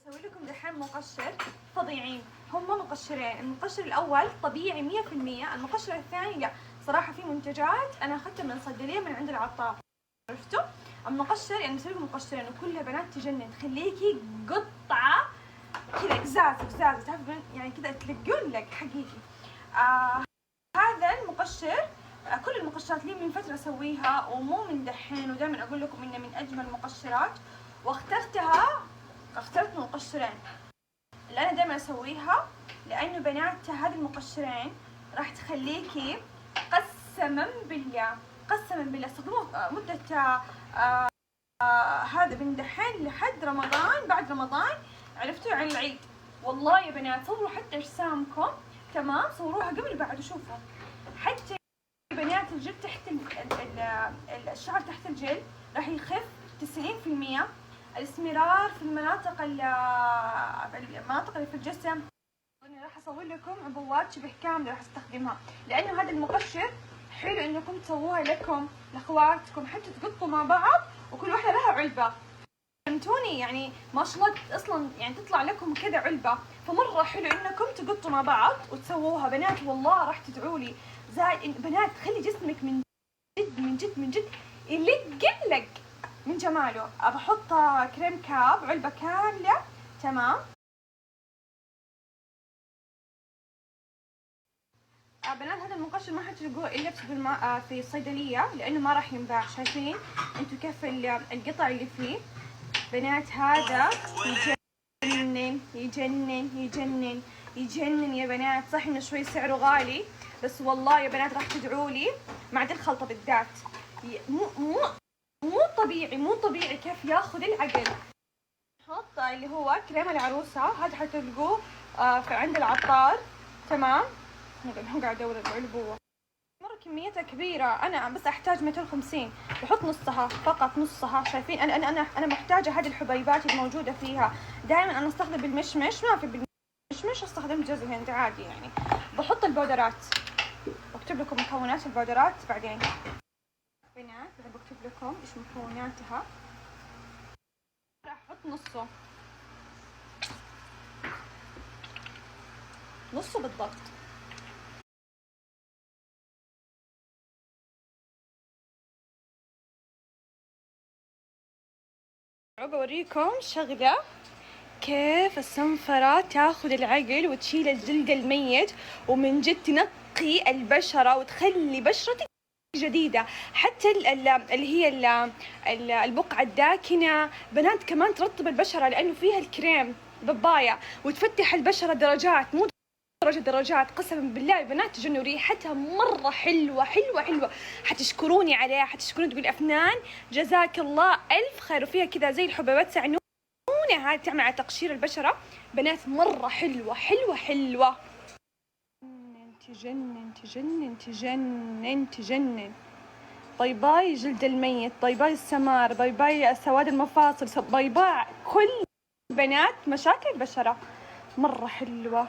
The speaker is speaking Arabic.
اسوي لكم دحين مقشر فظيعين. هم مقشرين، المقشر الاول طبيعي 100%، المقشر الثاني لا، صراحه في منتجات انا اخذتها من الصيدليه من عند العطار. عرفتوا؟ المقشر يعني مسوي لكم مقشرين وكلها بنات تجنن، تخليكي قطعه كذا قزاز تعرفون يعني كذا تلقون لك حقيقي. هذا المقشر كل المقشرات لي من فتره اسويها ومو من دحين، ودائما اقول لكم انه من اجمل المقشرات، اخترت مقشرين اللي انا دائما اسويها، لانه بنات هذه المقشرين راح تخليكي قسما بالله استخدموه مده هذا من دحين لحد رمضان. بعد رمضان عرفتوا عن العيد، والله يا بنات صوروا حتى اجسامكم، تمام، صوروها قبل وبعد وشوفوا. حتى بنات الجلد تحت الشعر تحت الجلد راح يخف 90%. الاسمرار في المناطق اللي في الجسم، انا راح اصور لكم عبوات شبه كامله راح استخدمها، لانه هذا المقشر حلو انكم تسووها لكم لاخواتكم، حتى تقطوا مع بعض وكل واحده لها علبه. فهمتوني؟ يعني ما شاء الله اصلا يعني تطلع لكم كذا علبه، فمره حلو انكم تقطوا مع بعض وتسووها. بنات والله راح تدعوا لي. بنات تخلي جسمك من جد يلق من جماله. ابى احط كريم كاب علبه كامله، تمام. بنات هذا المقشر ما حتلقوه الا في الصيدليه، لانه ما راح ينباع. شايفين انتوا كيف القطع اللي فيه؟ بنات هذا يجنن يا بنات. صح انه شوي سعره غالي، بس والله يا بنات راح تدعوا لي مع دي الخلطه بالذات. مو طبيعي كيف ياخذ العقل. نحط اللي هو كريم العروسه، هذا حتلقوه عند العطار، تمام. هو قاعد ادور العلبوه، مره كميتها كبيره، انا بس احتاج 250، بحط نصها فقط، نصها. شايفين انا محتاجه هذه الحبيبات الموجوده فيها. دائما انا استخدم بالمشمش، ما في بالمشمش استخدم جوز الهند عادي يعني. بحط البودرات، بكتب لكم مكونات البودرات بعدين. بنات انا بكتب لكم ايش مكوناتها. راح احط نصه بالضبط. بوريكم شغلة كيف السنفرة تاخذ العقل وتشيل الجلد الميت، ومن جد تنقي البشرة وتخلي بشرتك جديدة. حتى اللي هي البقعة الداكنة، بنات كمان ترطب البشرة لأنه فيها الكريم بابايا، وتفتح البشرة درجات، مو درجات. قسما بالله يا بنات تجنوا، ريحتها مرة حلوة. حتشكروني عليها، حتشكروني تقول أفنان جزاك الله ألف خير. وفيها كذا زي الحبيبات سعنونة، هذه تعمل على تقشير البشرة. بنات مرة حلوة. تجنن. باي باي جلد الميت، باي باي السمار، باي باي سواد المفاصل، باي باي كل بنات مشاكل البشرة. مرة حلوة.